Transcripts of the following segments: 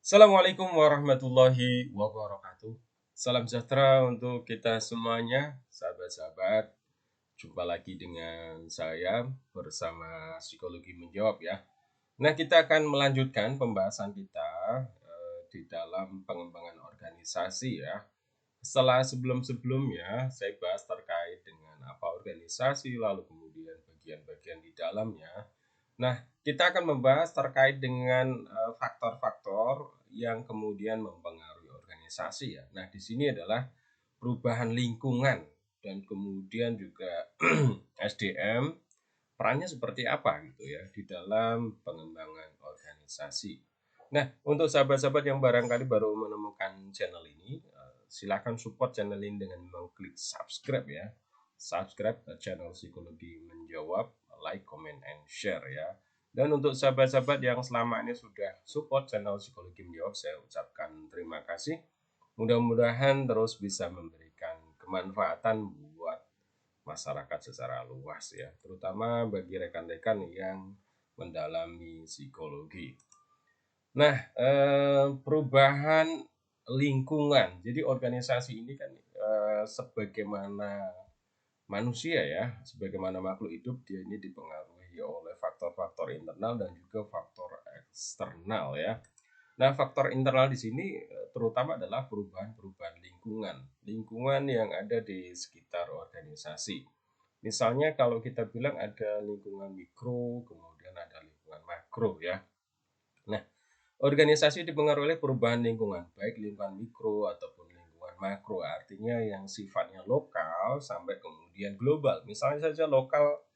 Assalamualaikum warahmatullahi wabarakatuh. Salam sejahtera untuk kita semuanya, sahabat-sahabat. Jumpa lagi dengan saya bersama Psikologi Menjawab ya. Nah, kita akan melanjutkan pembahasan kita di dalam pengembangan organisasi ya. Setelah sebelum-sebelumnya saya bahas terkait dengan apa organisasi, lalu kemudian bagian-bagian di dalamnya. Nah, kita akan membahas terkait dengan faktor-faktor yang kemudian mempengaruhi organisasi ya. Nah, di sini adalah perubahan lingkungan dan kemudian juga SDM perannya seperti apa gitu ya di dalam pengembangan organisasi. Nah, untuk sahabat-sahabat yang barangkali baru menemukan channel ini, silakan support channel ini dengan mengklik subscribe ya. Subscribe ke channel Psikologi Menjawab, like, comment, and share ya. Dan untuk sahabat-sahabat yang selama ini sudah support channel Psikologi Menjawab, saya ucapkan terima kasih. Mudah-mudahan terus bisa memberikan kemanfaatan buat masyarakat secara luas ya, terutama bagi rekan-rekan yang mendalami psikologi. Nah, perubahan lingkungan. Jadi organisasi ini kan sebagaimana manusia ya, sebagaimana makhluk hidup, dia ini dipengaruhi oleh faktor-faktor internal dan juga faktor eksternal ya. Nah, faktor internal di sini terutama adalah perubahan-perubahan lingkungan. Lingkungan yang ada di sekitar organisasi. Misalnya kalau kita bilang ada lingkungan mikro, kemudian ada lingkungan makro ya. Nah, organisasi dipengaruhi oleh perubahan lingkungan, baik lingkungan mikro ataupun lingkungan makro, artinya yang sifatnya lokal sampai kemudian global. Misalnya saja lokal,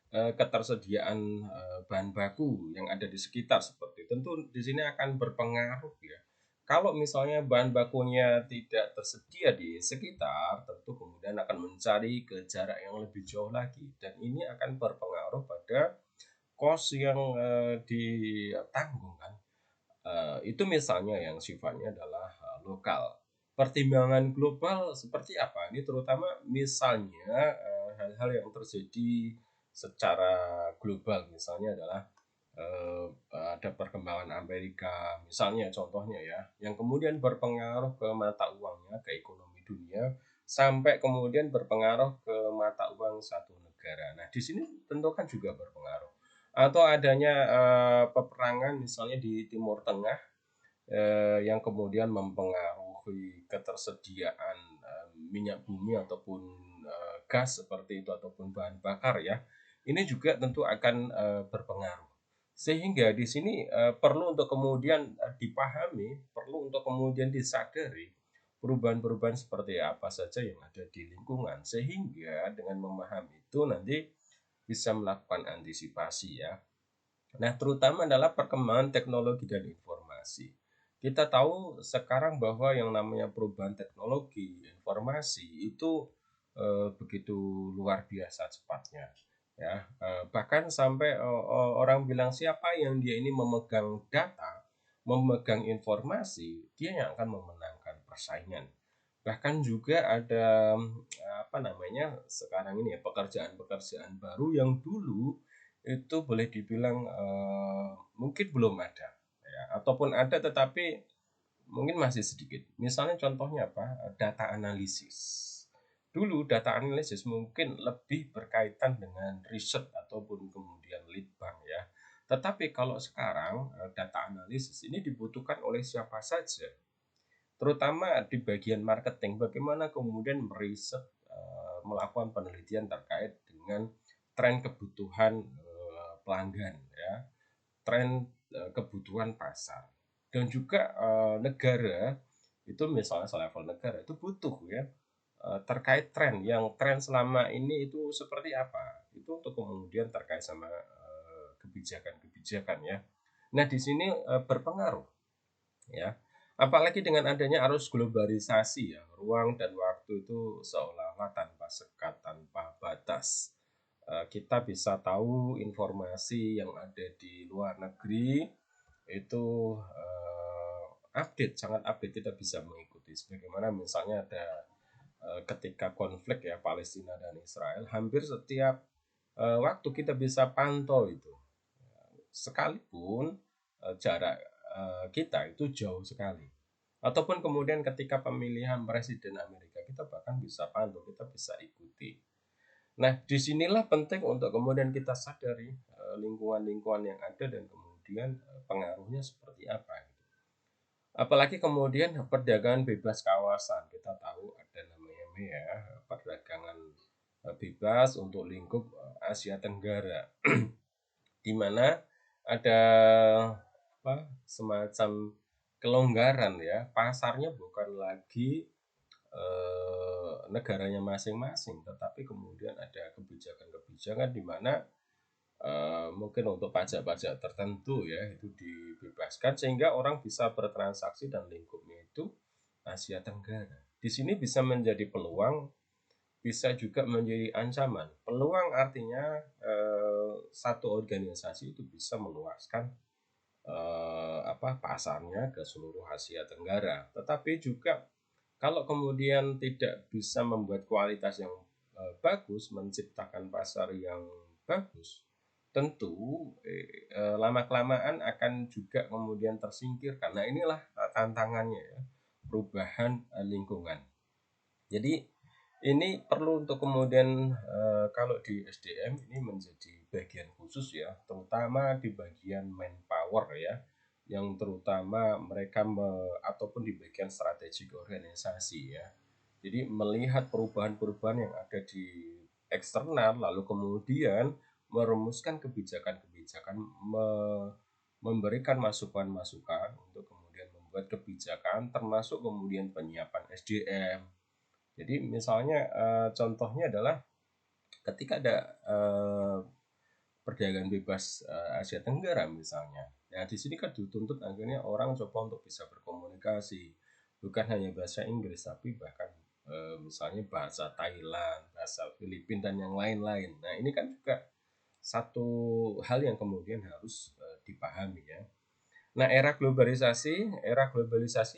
ketersediaan bahan baku yang ada di sekitar seperti itu. Tentu di sini akan berpengaruh ya. Kalau misalnya bahan bakunya tidak tersedia di sekitar, tentu kemudian akan mencari ke jarak yang lebih jauh lagi, dan ini akan berpengaruh pada kos yang ditanggung kan. Itu misalnya yang sifatnya adalah lokal. Pertimbangan global seperti apa? Ini terutama misalnya hal-hal yang terjadi secara global, misalnya adalah ada perkembangan Amerika, misalnya contohnya ya, yang kemudian berpengaruh ke mata uangnya, ke ekonomi dunia, sampai kemudian berpengaruh ke mata uang satu negara. Nah, di sini tentu kan juga berpengaruh. Atau adanya peperangan misalnya di Timur Tengah, yang kemudian mempengaruhi ketersediaan minyak bumi ataupun gas seperti itu ataupun bahan bakar ya. Ini juga tentu akan berpengaruh. Sehingga di sini perlu untuk kemudian dipahami, perlu untuk kemudian disadari perubahan-perubahan seperti apa saja yang ada di lingkungan, sehingga dengan memahami itu nanti bisa melakukan antisipasi ya. Nah, terutama adalah perkembangan teknologi dan informasi. Kita tahu sekarang bahwa yang namanya perubahan teknologi, informasi itu begitu luar biasa cepatnya. Ya, bahkan sampai orang bilang siapa yang dia ini memegang data, memegang informasi, dia yang akan memenangkan persaingan. Bahkan juga ada apa namanya sekarang ini ya, pekerjaan-pekerjaan baru yang dulu itu boleh dibilang mungkin belum ada ya, ataupun ada tetapi mungkin masih sedikit. Misalnya contohnya apa? Data analisis. Dulu data analisis mungkin lebih berkaitan dengan riset ataupun kemudian lead bank ya. Tetapi kalau sekarang data analisis ini dibutuhkan oleh siapa saja, terutama di bagian marketing, bagaimana kemudian meriset, melakukan penelitian terkait dengan tren kebutuhan pelanggan ya, tren kebutuhan pasar, dan juga negara itu, misalnya selevel negara itu butuh ya terkait tren selama ini itu seperti apa, itu untuk kemudian terkait sama kebijakan-kebijakan ya. Nah, di sini berpengaruh ya. Apalagi dengan adanya arus globalisasi ya, ruang dan waktu itu seolah-olah tanpa sekat, tanpa batas. Kita bisa tahu informasi yang ada di luar negeri itu update, sangat update, kita bisa mengikuti. Sebagaimana misalnya ada ketika konflik ya Palestina dan Israel, hampir setiap waktu kita bisa pantau itu. Sekalipun jarak kita itu jauh sekali. Ataupun kemudian ketika pemilihan presiden Amerika, kita bahkan bisa pantau, kita bisa ikuti. Nah, disinilah penting untuk kemudian kita sadari lingkungan-lingkungan yang ada dan kemudian pengaruhnya seperti apa. Apalagi kemudian perdagangan bebas kawasan, kita tahu ada namanya ya perdagangan bebas untuk lingkup Asia Tenggara, di mana ada semacam kelonggaran ya, pasarnya bukan lagi negaranya masing-masing, tetapi kemudian ada kebijakan-kebijakan di mana mungkin untuk pajak-pajak tertentu ya itu dibebaskan sehingga orang bisa bertransaksi dan lingkupnya itu Asia Tenggara. Di sini bisa menjadi peluang, bisa juga menjadi ancaman. Peluang artinya satu organisasi itu bisa meluaskan pasarnya ke seluruh Asia Tenggara. Tetapi juga kalau kemudian tidak bisa membuat kualitas yang bagus, menciptakan pasar yang bagus, tentu lama-kelamaan akan juga kemudian tersingkir, karena inilah tantangannya ya, perubahan lingkungan. Jadi ini perlu untuk kemudian kalau di SDM ini menjadi bagian khusus ya, terutama di bagian manpower ya, yang terutama mereka ataupun di bagian strategik organisasi ya. Jadi melihat perubahan-perubahan yang ada di eksternal, lalu kemudian merumuskan kebijakan-kebijakan, memberikan masukan-masukan untuk kemudian membuat kebijakan, termasuk kemudian penyiapan SDM. Jadi misalnya contohnya adalah ketika ada perdagangan bebas Asia Tenggara misalnya. Nah, di sini kan dituntut akhirnya orang coba untuk bisa berkomunikasi, bukan hanya bahasa Inggris tapi bahkan misalnya bahasa Thailand, bahasa Filipina dan yang lain-lain. Nah, ini kan juga satu hal yang kemudian harus dipahami ya. Nah, era globalisasi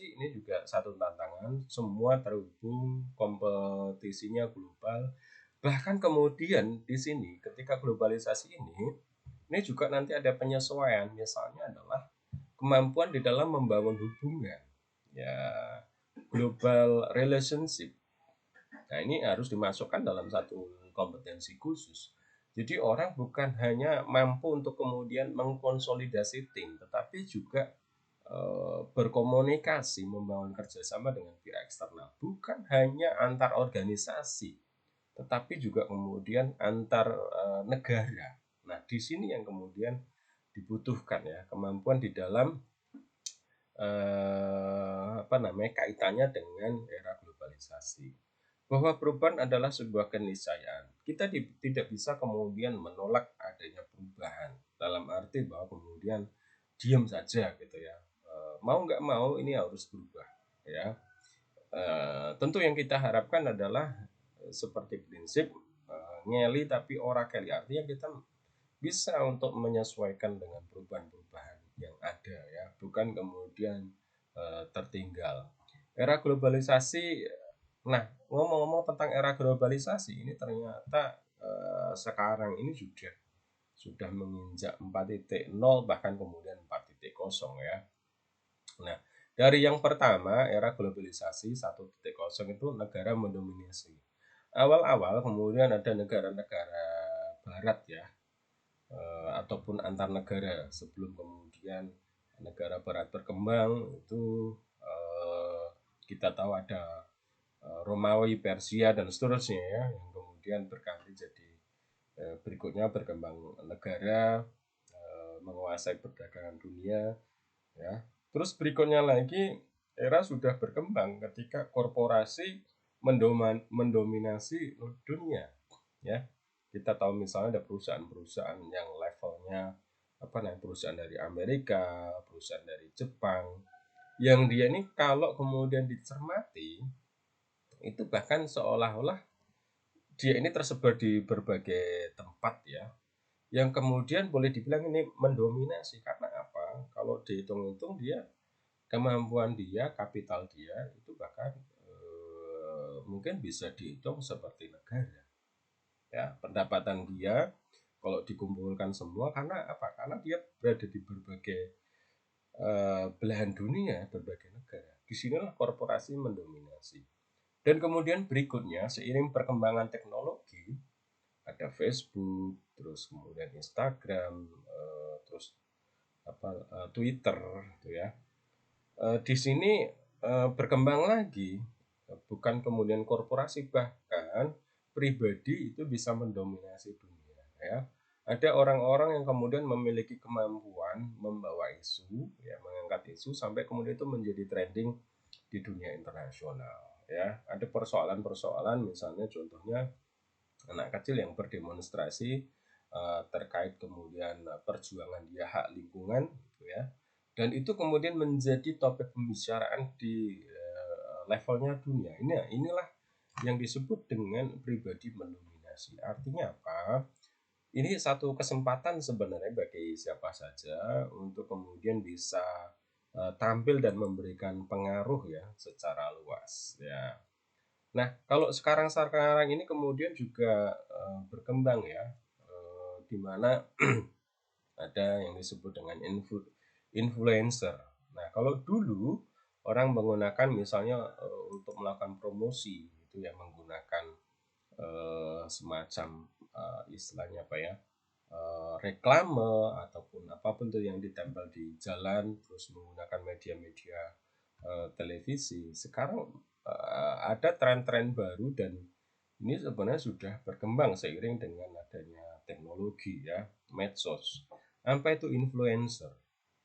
ini juga satu tantangan, semua terhubung, kompetisinya global. Bahkan kemudian di sini ketika globalisasi ini juga nanti ada penyesuaian, misalnya adalah kemampuan di dalam membangun hubungan. Ya, global relationship. Nah, ini harus dimasukkan dalam satu kompetensi khusus. Jadi orang bukan hanya mampu untuk kemudian mengkonsolidasi tim, tetapi juga berkomunikasi, membangun kerjasama dengan pihak eksternal. Bukan hanya antar organisasi, tetapi juga kemudian antar negara. Nah, di sini yang kemudian dibutuhkan ya kemampuan di dalam kaitannya dengan era globalisasi. Bahwa perubahan adalah sebuah keniscayaan. Kita tidak bisa kemudian menolak adanya perubahan dalam arti bahwa kemudian diam saja gitu ya. Mau nggak mau ini harus berubah ya. Tentu yang kita harapkan adalah seperti prinsip ngeli tapi ora keli, artinya kita bisa untuk menyesuaikan dengan perubahan-perubahan yang ada ya, bukan kemudian tertinggal. Era globalisasi. Nah, ngomong-ngomong tentang era globalisasi ini ternyata sekarang ini sudah menginjak 4.0 bahkan kemudian 4.0 ya. Nah, dari yang pertama era globalisasi 1.0 itu negara mendominasi. Awal-awal kemudian ada negara-negara barat ya, ataupun antar negara sebelum kemudian negara barat berkembang itu kita tahu ada Romawi, Persia dan seterusnya ya, yang kemudian berganti jadi berikutnya berkembang negara, menguasai perdagangan dunia ya. Terus berikutnya lagi era sudah berkembang ketika korporasi mendominasi dunia ya. Kita tahu misalnya ada perusahaan-perusahaan yang levelnya perusahaan dari Amerika, perusahaan dari Jepang, yang dia ini kalau kemudian dicermati itu bahkan seolah-olah dia ini tersebar di berbagai tempat ya, yang kemudian boleh dibilang ini mendominasi. Karena apa? Kalau dihitung-hitung dia, kemampuan dia, kapital dia itu bahkan mungkin bisa dihitung seperti negara ya. Pendapatan dia kalau dikumpulkan semua, karena apa? Karena dia berada di berbagai belahan dunia, berbagai negara. Disinilah korporasi mendominasi. Dan kemudian berikutnya, seiring perkembangan teknologi, ada Facebook, terus kemudian Instagram, terus Twitter, gitu ya. Di sini berkembang lagi, bukan kemudian korporasi, bahkan pribadi itu bisa mendominasi dunia, ya. Ada orang-orang yang kemudian memiliki kemampuan membawa isu, ya, mengangkat isu sampai kemudian itu menjadi trending di dunia internasional, ya. Ada persoalan-persoalan, misalnya contohnya anak kecil yang berdemonstrasi terkait kemudian perjuangan dia hak lingkungan, gitu ya. Dan itu kemudian menjadi topik pembicaraan di levelnya dunia. Inilah yang disebut dengan pribadi mendominasi. Artinya apa? Ini satu kesempatan sebenarnya bagi siapa saja untuk kemudian bisa tampil dan memberikan pengaruh ya secara luas, ya. Nah, kalau sekarang ini kemudian juga berkembang ya, di mana ada yang disebut dengan influencer. Nah, kalau dulu orang menggunakan misalnya untuk melakukan promosi itu ya menggunakan semacam istilahnya apa ya, reklame ataupun apapun tuh yang ditempel di jalan, terus menggunakan media-media televisi. Sekarang ada tren-tren baru dan ini sebenarnya sudah berkembang seiring dengan adanya teknologi ya, medsos. Apa itu influencer?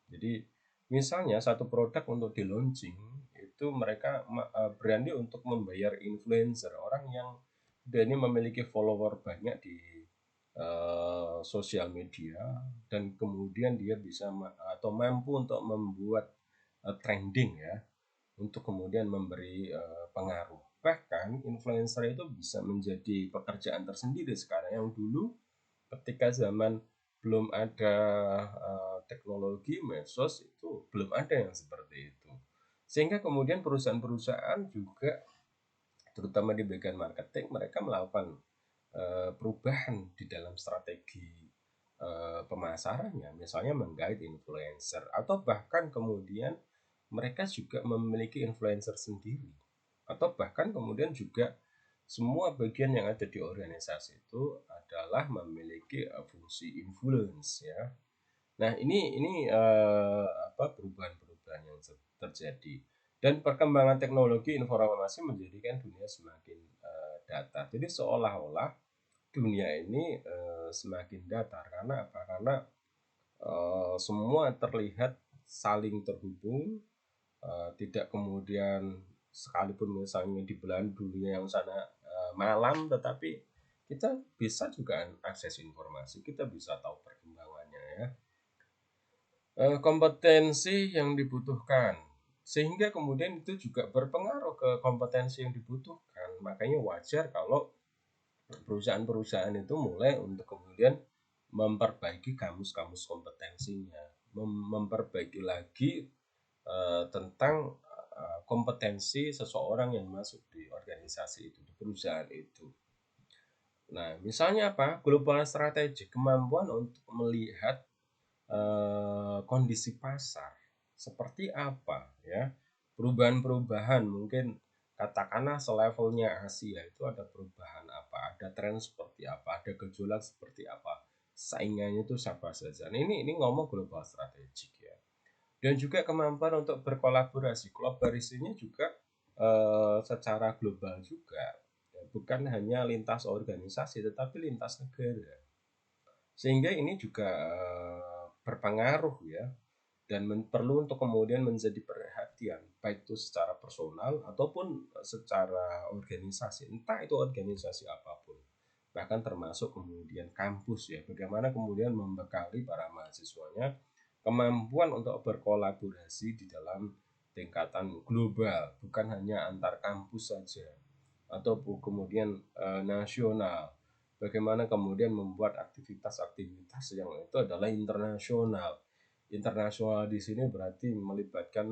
Jadi misalnya satu produk untuk di launching itu mereka berani untuk membayar influencer, orang yang dia ini memiliki follower banyak di sosial media dan kemudian dia bisa atau mampu untuk membuat trending ya, untuk kemudian memberi pengaruh. Bahkan influencer itu bisa menjadi pekerjaan tersendiri sekarang, yang dulu ketika zaman belum ada teknologi medsos itu belum ada yang seperti itu. Sehingga kemudian perusahaan-perusahaan juga terutama di bagian marketing mereka melakukan perubahan di dalam strategi pemasarannya, misalnya menggait influencer atau bahkan kemudian mereka juga memiliki influencer sendiri, atau bahkan kemudian juga semua bagian yang ada di organisasi itu adalah memiliki fungsi influence ya. Nah, ini perubahan-perubahan yang terjadi dan perkembangan teknologi informasi menjadikan dunia semakin datar. Jadi seolah-olah dunia ini semakin datar karena apa? Karena semua terlihat saling terhubung, tidak kemudian sekalipun misalnya di belahan dunia yang sana malam, tetapi kita bisa juga akses informasi, kita bisa tahu perkembangannya ya. Kompetensi yang dibutuhkan, sehingga kemudian itu juga berpengaruh ke kompetensi yang dibutuhkan. Makanya wajar kalau perusahaan-perusahaan itu mulai untuk kemudian memperbaiki kamus-kamus kompetensinya, memperbaiki lagi tentang kompetensi seseorang yang masuk di organisasi itu, di perusahaan itu. Nah, misalnya apa? Global strategy, kemampuan untuk melihat kondisi pasar seperti apa ya, perubahan-perubahan, mungkin katakanlah selevelnya Asia itu ada perubahan apa, ada tren seperti apa, ada gejolak seperti apa, saingannya itu siapa saja. Nah, ini ngomong global strategik ya. Dan juga kemampuan untuk berkolaborasi, kolaborasinya juga secara global juga ya, bukan hanya lintas organisasi tetapi lintas negara, sehingga ini juga berpengaruh ya, dan perlu untuk kemudian menjadi perhatian baik itu secara personal ataupun secara organisasi, entah itu organisasi apapun, bahkan termasuk kemudian kampus ya, bagaimana kemudian membekali para mahasiswanya kemampuan untuk berkolaborasi di dalam tingkatan global, bukan hanya antar kampus saja atau kemudian nasional. Bagaimana kemudian membuat aktivitas-aktivitas yang itu adalah internasional. Internasional di sini berarti melibatkan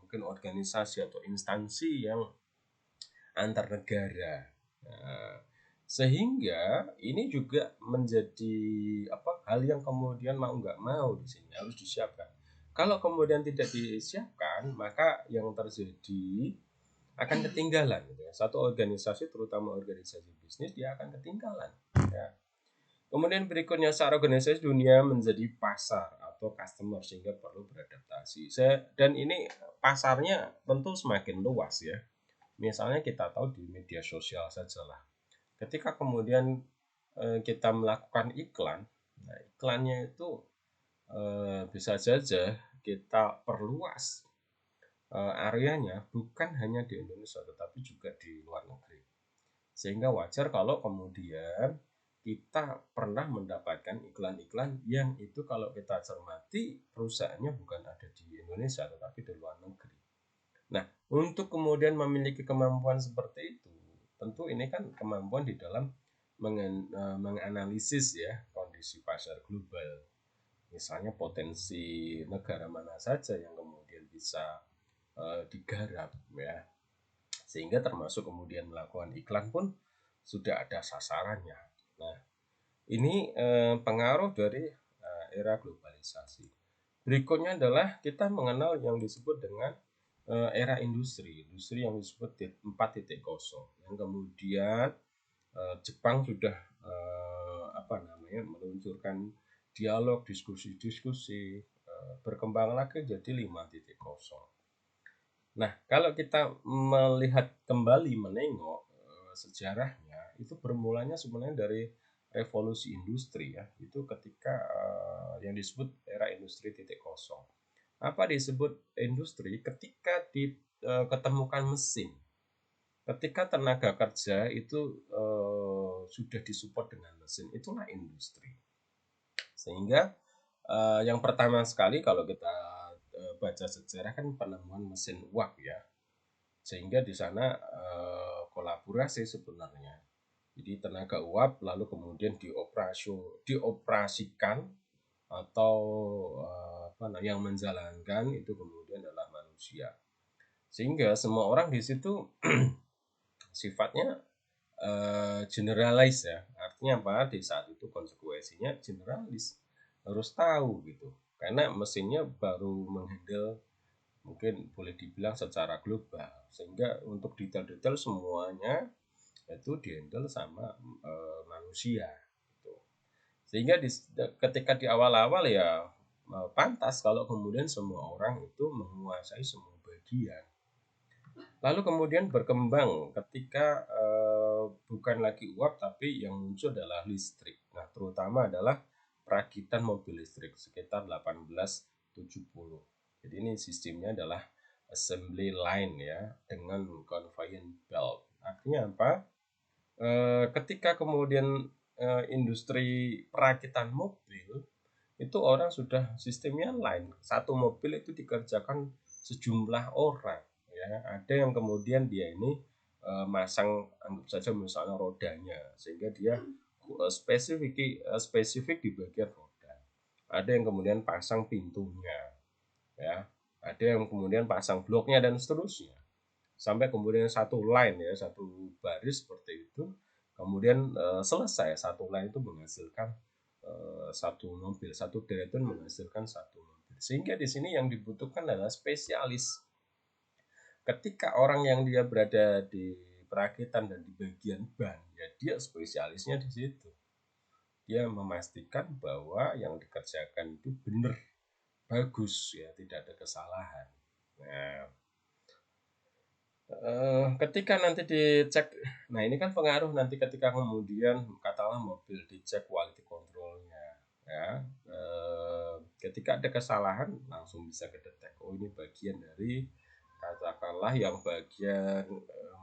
mungkin organisasi atau instansi yang antar negara. Nah, sehingga ini juga menjadi hal yang kemudian mau nggak mau di sini harus disiapkan. Kalau kemudian tidak disiapkan, maka yang terjadi akan ketinggalan gitu ya. Satu organisasi, terutama organisasi bisnis, dia akan ketinggalan ya. Kemudian berikutnya, secara organisasi dunia menjadi pasar atau customer, sehingga perlu beradaptasi. Dan ini pasarnya tentu semakin luas ya. Misalnya kita tahu di media sosial sajalah. Ketika kemudian kita melakukan iklan, nah iklannya itu bisa saja kita perluas areanya bukan hanya di Indonesia tetapi juga di luar negeri. Sehingga wajar kalau kemudian kita pernah mendapatkan iklan-iklan yang itu kalau kita cermati perusahaannya bukan ada di Indonesia tetapi di luar negeri. Nah, untuk kemudian memiliki kemampuan seperti itu, tentu ini kan kemampuan di dalam menganalisis ya kondisi pasar global. Misalnya potensi negara mana saja yang kemudian bisa digarap ya, sehingga termasuk kemudian melakukan iklan pun sudah ada sasarannya. Nah, ini pengaruh dari era globalisasi. Berikutnya adalah kita mengenal yang disebut dengan era industri yang disebut 4.0, yang kemudian Jepang sudah meluncurkan dialog, diskusi-diskusi, berkembang lagi jadi 5.0. Nah, kalau kita melihat kembali menengok sejarahnya, itu bermulanya sebenarnya dari revolusi industri ya. Itu ketika yang disebut era industri 0.0. Apa disebut industri? Ketika diketemukan mesin. Ketika tenaga kerja itu sudah disupport dengan mesin, itulah industri. Sehingga yang pertama sekali kalau kita baca sejarah kan penemuan mesin uap ya, sehingga di sana kolaborasi sebenarnya. Jadi tenaga uap lalu kemudian dioperasikan atau yang menjalankan itu kemudian adalah manusia. Sehingga semua orang di situ sifatnya generalis ya. Artinya apa? Di saat itu konsekuensinya generalis, harus tahu gitu. Karena mesinnya baru menghandle mungkin boleh dibilang secara global, sehingga untuk detail-detail semuanya itu dihandle sama manusia gitu. Sehingga ketika di awal-awal ya pantas kalau kemudian semua orang itu menguasai semua bagian. Lalu kemudian berkembang ketika bukan lagi uap tapi yang muncul adalah listrik. Nah, terutama adalah perakitan mobil listrik sekitar 1870. Jadi ini sistemnya adalah assembly line ya dengan conveyor belt. Artinya apa? Ketika kemudian industri perakitan mobil itu orang sudah sistemnya lain. Satu mobil itu dikerjakan sejumlah orang ya. Ada yang kemudian dia ini masang anggap saja misalnya rodanya sehingga dia spesifik di bagian roda. Ada yang kemudian pasang pintunya ya. Ada yang kemudian pasang bloknya dan seterusnya. Sampai kemudian satu line ya, satu baris seperti itu. Kemudian selesai satu line itu menghasilkan satu mobil, satu deretan menghasilkan satu mobil. Sehingga di sini yang dibutuhkan adalah spesialis. Ketika orang yang dia berada di perakitan dan di bagian ban, ya dia spesialisnya di situ. Dia memastikan bahwa yang dikerjakan itu benar, bagus ya, tidak ada kesalahan. Nah, ketika nanti dicek, nah ini kan pengaruh nanti ketika kemudian katakanlah mobil dicek quality controlnya ya, ketika ada kesalahan langsung bisa kedetek, oh ini bagian dari katakanlah yang bagian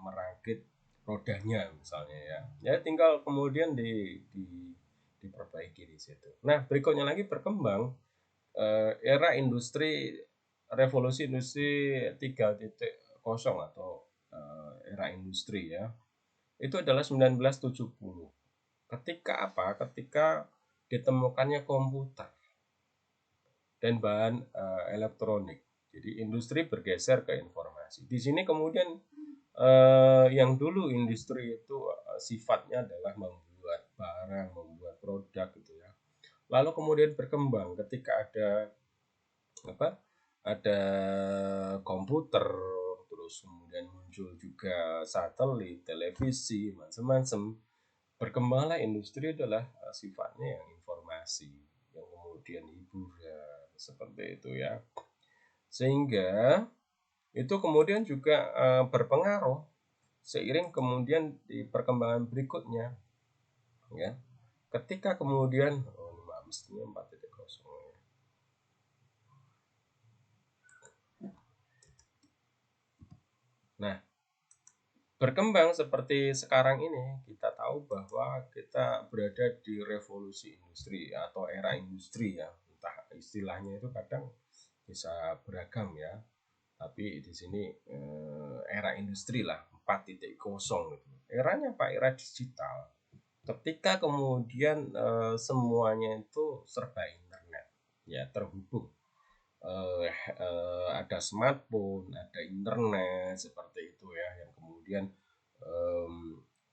merakit rodanya misalnya ya, ya tinggal kemudian diperbaiki di situ. Nah berikutnya lagi berkembang era industri revolusi industri 3.0 atau era industri ya. Itu adalah 1970. Ketika apa? Ketika ditemukannya komputer dan bahan elektronik. Jadi industri bergeser ke informasi. Di sini kemudian yang dulu industri itu sifatnya adalah membuat barang, membuat produk gitu ya. Lalu kemudian berkembang ketika ada apa ada komputer, terus kemudian muncul juga satelit, televisi, macam-macam. Berkembanglah industri adalah sifatnya yang informasi, yang kemudian hiburan, seperti itu ya. Sehingga itu kemudian juga berpengaruh seiring kemudian di perkembangan berikutnya ya. Ketika kemudian mestinya 4.0 ya. Nah, berkembang seperti sekarang ini, kita tahu bahwa kita berada di revolusi industri atau era industri ya. Entah istilahnya itu kadang bisa beragam ya. Tapi di sini era industri lah 4.0 gitu. Eranya apa? Era digital. Ketika kemudian semuanya itu serba internet, ya terhubung. Ada smartphone, ada internet seperti itu ya, yang kemudian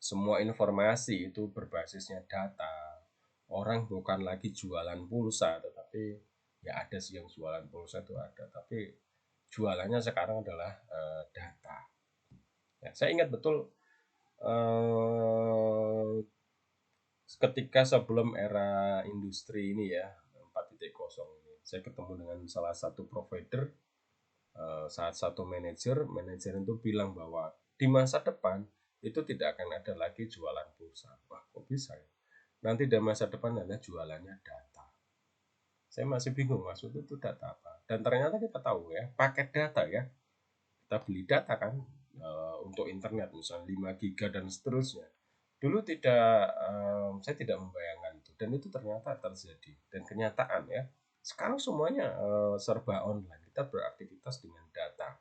semua informasi itu berbasisnya data. Orang bukan lagi jualan pulsa, tetapi ya ada sih yang jualan pulsa itu ada, tapi jualannya sekarang adalah data. Ya, saya ingat betul eh, ketika sebelum era industri ini ya 4.0 ini, saya ketemu dengan salah satu provider, saat satu manajer itu bilang bahwa di masa depan itu tidak akan ada lagi jualan pulsa. Wah, kok bisa ya? Nanti di masa depan adalah jualannya data. Saya masih bingung maksudnya itu data apa. Dan ternyata kita tahu ya, paket data ya. Kita beli data kan untuk internet misalnya 5 giga dan seterusnya. Dulu saya tidak membayangkan itu, dan itu ternyata terjadi dan kenyataan ya. Sekarang semuanya serba online. Kita beraktivitas dengan data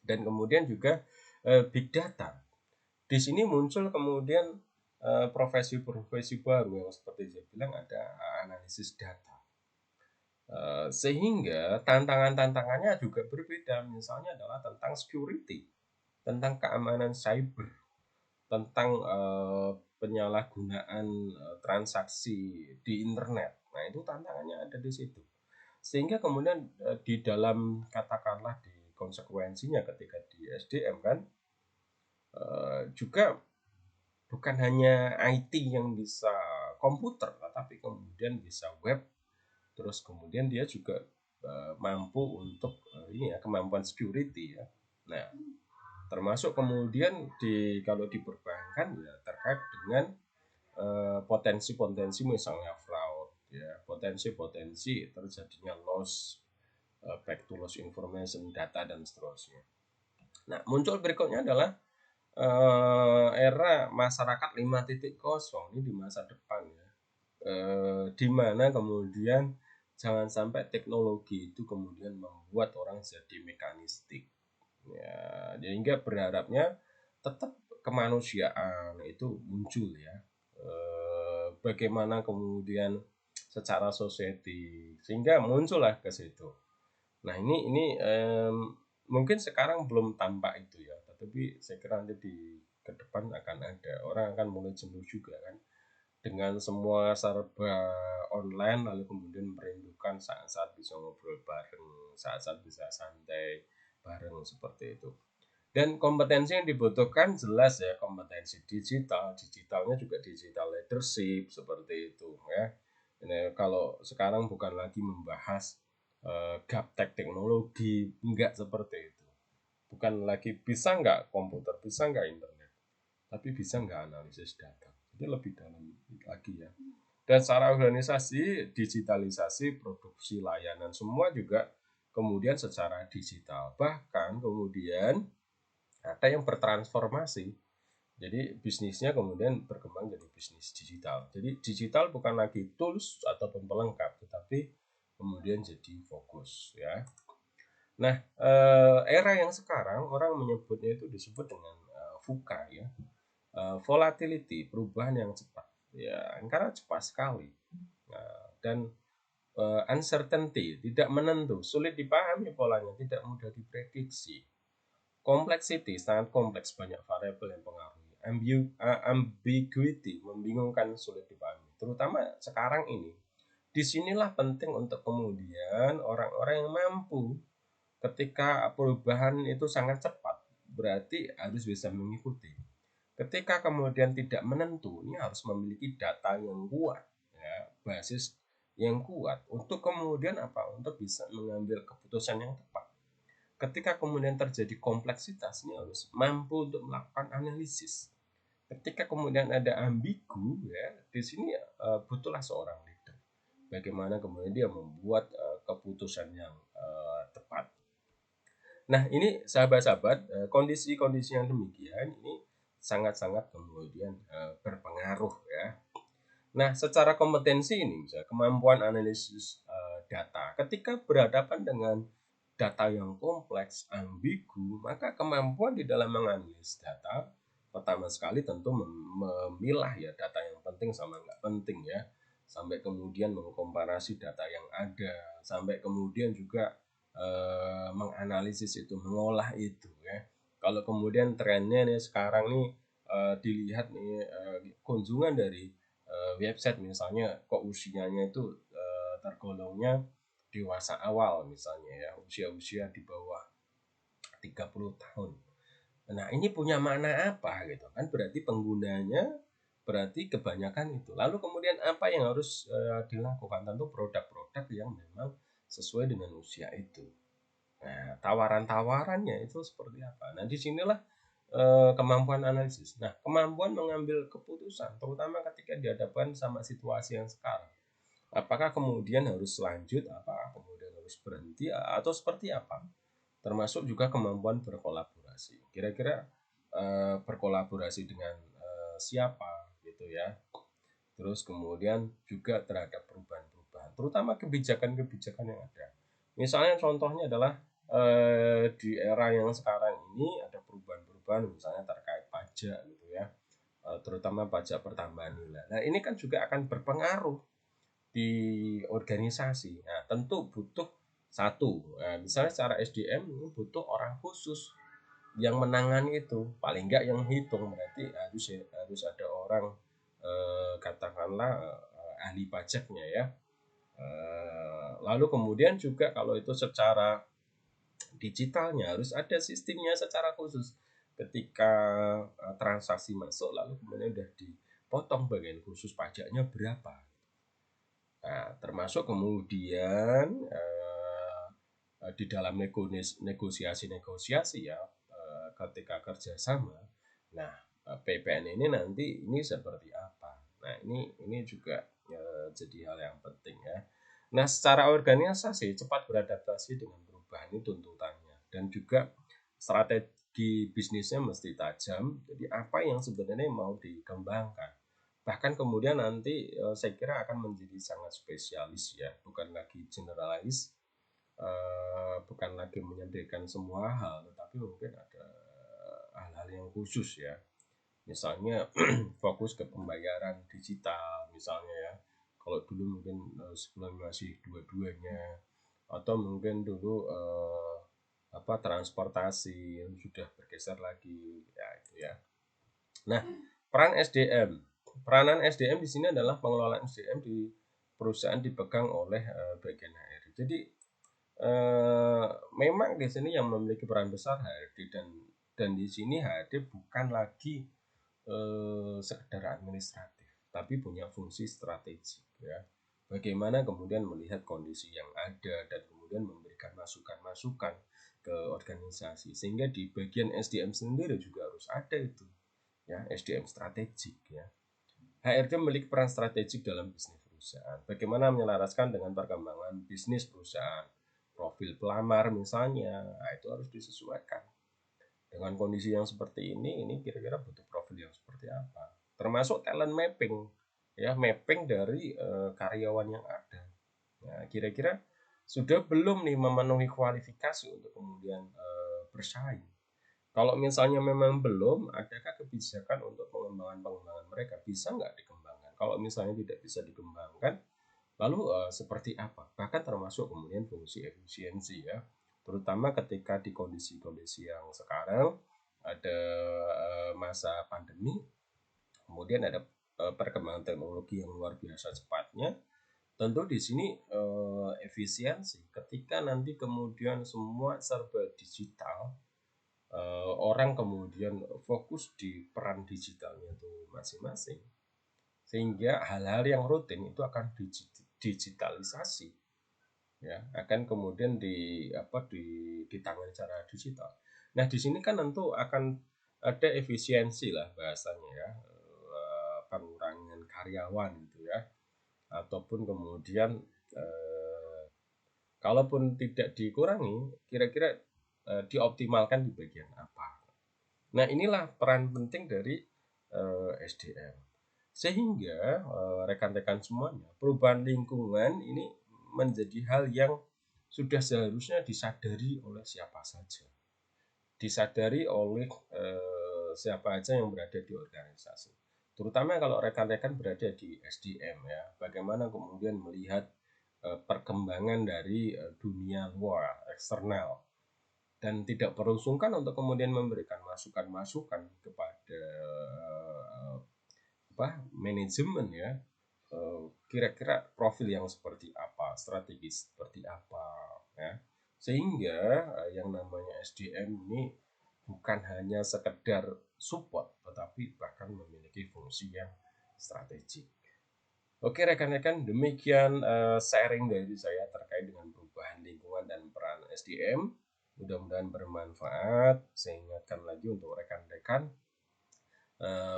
dan kemudian juga big data. Di sini muncul kemudian profesi-profesi baru yang seperti saya bilang ada analisis data. Sehingga tantangan-tantangannya juga berbeda. Misalnya adalah tentang security, tentang keamanan cyber, tentang penyalahgunaan transaksi di internet. Nah, itu tantangannya ada di situ. Sehingga kemudian di dalam katakanlah di konsekuensinya ketika di SDM kan juga bukan hanya IT yang bisa komputer, tetapi kemudian bisa web, terus kemudian dia juga mampu untuk ini ya, kemampuan security ya. Nah, termasuk kemudian kalau di perbankan ya terkait dengan potensi-potensi misalnya fraud ya, potensi-potensi terjadinya loss, back to loss information, data dan seterusnya. Nah, muncul berikutnya adalah era masyarakat 5.0 ini di masa depan ya. Di mana kemudian jangan sampai teknologi itu kemudian membuat orang jadi mekanistik. Ya, sehingga berharapnya tetap kemanusiaan itu muncul ya. Bagaimana kemudian secara society sehingga muncullah ke situ. Nah, ini mungkin sekarang belum tampak itu ya, tetapi saya kira nanti di ke depan akan ada. Orang akan mulai jenuh juga kan dengan semua serba online, lalu kemudian merindukan saat-saat bisa ngobrol bareng, saat-saat bisa santai bareng seperti itu. Dan kompetensi yang dibutuhkan jelas ya, kompetensi digital. Digitalnya juga digital leadership seperti itu ya. Ini kalau sekarang bukan lagi membahas gaptek teknologi, enggak seperti itu. Bukan lagi bisa nggak komputer, bisa nggak internet, tapi bisa nggak analisis data. Itu lebih dalam lagi ya. Dan secara organisasi, digitalisasi, produksi layanan semua juga kemudian secara digital. Bahkan kemudian ada yang bertransformasi. Jadi bisnisnya kemudian berkembang jadi bisnis digital. Jadi digital bukan lagi tools ataupun pelengkap, tetapi kemudian jadi fokus ya. Nah, era yang sekarang orang menyebutnya itu disebut dengan VUCA ya. Volatility, perubahan yang cepat. Ya, karena cepat sekali. Nah, dan uncertainty, tidak menentu, sulit dipahami polanya, tidak mudah diprediksi. Complexity, sangat kompleks, banyak variabel yang pengaruhi. Ambiguity, membingungkan, sulit dipahami. Terutama sekarang ini, Disinilah penting untuk kemudian orang-orang yang mampu ketika perubahan itu sangat cepat, berarti harus bisa mengikuti. Ketika kemudian tidak menentu, ini harus memiliki data yang kuat, ya, basis yang kuat untuk kemudian apa? Untuk bisa mengambil keputusan yang tepat. Ketika kemudian terjadi kompleksitas, ini harus mampu untuk melakukan analisis. Ketika kemudian ada ambigu, ya, di sini butuhlah seorang leader. Bagaimana kemudian dia membuat keputusan yang tepat. Nah, ini sahabat-sahabat, kondisi-kondisi yang demikian ini sangat-sangat kemudian berpengaruh, ya. Nah, secara kompetensi ini, misalnya kemampuan analisis data, ketika berhadapan dengan data yang kompleks, ambigu, maka kemampuan di dalam menganalisis data, pertama sekali tentu memilah ya data yang penting sama nggak penting, ya, sampai kemudian mengkomparasi data yang ada, sampai kemudian juga menganalisis itu, mengolah itu, ya. Kalau kemudian trennya nih sekarang nih dilihat nih kunjungan dari website misalnya kok usianya itu tergolongnya dewasa awal misalnya, ya, usia-usia di bawah 30 tahun. Nah, ini punya makna apa gitu kan? Berarti penggunanya berarti kebanyakan itu. Lalu kemudian apa yang harus dilakukan? Tentu produk-produk yang memang sesuai dengan usia itu. Nah, tawaran-tawarannya itu seperti apa? Nah, disinilah kemampuan analisis. Nah, kemampuan mengambil keputusan, terutama ketika dihadapkan sama situasi yang sekarang. Apakah kemudian harus lanjut, apakah kemudian harus berhenti, atau seperti apa? Termasuk juga kemampuan berkolaborasi. Kira-kira berkolaborasi dengan siapa, gitu ya. Terus kemudian juga terhadap perubahan-perubahan, terutama kebijakan-kebijakan yang ada. Misalnya contohnya adalah di era yang sekarang ini ada perubahan-perubahan misalnya terkait pajak gitu ya, terutama pajak pertambahan nilai. Nah, ini kan juga akan berpengaruh di organisasi. Nah, tentu butuh satu, misalnya secara SDM butuh orang khusus yang menangani itu, paling enggak yang hitung, berarti harus ada orang katakanlah ahli pajaknya, ya. Lalu kemudian juga kalau itu secara digitalnya harus ada sistemnya secara khusus. Ketika transaksi masuk lalu kemudian sudah dipotong bagian khusus pajaknya berapa. Nah, termasuk kemudian di dalam negosiasi-negosiasi, ya, ketika kerjasama. Nah, PPN ini nanti ini seperti apa? Nah, ini juga jadi hal yang penting, ya. Nah, secara organisasi cepat beradaptasi dengan perubahan itu tuntutannya, dan juga strategi bisnisnya mesti tajam. Jadi apa yang sebenarnya mau dikembangkan, bahkan kemudian nanti saya kira akan menjadi sangat spesialis, ya, bukan lagi generalis, bukan lagi menyampaikan semua hal, tetapi mungkin ada hal-hal yang khusus, ya. Misalnya fokus ke pembayaran digital misalnya, ya. Kalau dulu mungkin sebelum masih dua-duanya, atau mungkin dulu transportasi yang sudah bergeser lagi, ya, itu, ya. Nah, peran SDM. Peranan SDM di sini adalah pengelolaan SDM di perusahaan dipegang oleh bagian HRD. Jadi memang di sini yang memiliki peran besar HRD, dan di sini HRD bukan lagi sekedar administratif, tapi punya fungsi strategi, ya. Bagaimana kemudian melihat kondisi yang ada dan kemudian memberikan masukan-masukan ke organisasi, sehingga di bagian SDM sendiri juga harus ada itu, ya, SDM strategik, ya. HRD memiliki peran strategik dalam bisnis perusahaan. Bagaimana menyelaraskan dengan perkembangan bisnis perusahaan, profil pelamar misalnya, nah, itu harus disesuaikan dengan kondisi yang seperti ini kira-kira butuh profil yang seperti apa, termasuk talent mapping, ya, mapping dari karyawan yang ada. Nah, kira-kira sudah belum nih memenuhi kualifikasi untuk kemudian bersaing. Kalau misalnya memang belum, adakah kebijakan untuk pengembangan mereka, bisa nggak dikembangkan? Kalau misalnya tidak bisa dikembangkan, lalu seperti apa? Bahkan termasuk kemudian fungsi efisiensi, ya, terutama ketika di kondisi-kondisi yang sekarang ada masa pandemi, kemudian ada perkembangan teknologi yang luar biasa cepatnya. Tentu di sini efisiensi. Ketika nanti kemudian semua serba digital, orang kemudian fokus di peran digitalnya itu masing-masing, sehingga hal-hal yang rutin itu akan digitalisasi, ya, akan kemudian ditangani secara digital. Nah, di sini kan tentu akan ada efisiensi lah bahasanya, ya, pengurangan karyawan gitu ya, ataupun kemudian kalaupun tidak dikurangi, kira-kira dioptimalkan di bagian apa. Nah, inilah peran penting dari SDM. Sehingga rekan-rekan semuanya, perubahan lingkungan ini menjadi hal yang sudah seharusnya disadari oleh siapa saja. Disadari oleh siapa aja yang berada di organisasi. Terutama kalau rekan-rekan berada di SDM, ya. Bagaimana kemudian melihat perkembangan dari dunia luar, eksternal, dan tidak perlu sungkan untuk kemudian memberikan masukan-masukan kepada manajemen, ya, kira-kira profil yang seperti apa, strategi seperti apa, ya, sehingga yang namanya SDM ini bukan hanya sekedar support, tetapi bahkan memiliki fungsi yang strategik. Oke rekan-rekan, demikian sharing dari saya terkait dengan perubahan lingkungan dan peran SDM. Mudah-mudahan bermanfaat. Saya ingatkan lagi untuk rekan-rekan,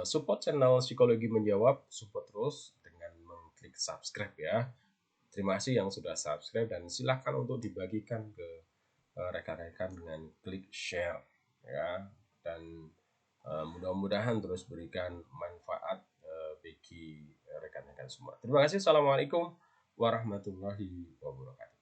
support channel Psikologi Menjawab, support terus dengan mengklik subscribe, ya. Terima kasih yang sudah subscribe, dan silakan untuk dibagikan ke rekan-rekan dengan klik share, ya. Dan mudah-mudahan terus berikan manfaat bagi rekan-rekan semua. Terima kasih. Assalamualaikum warahmatullahi wabarakatuh.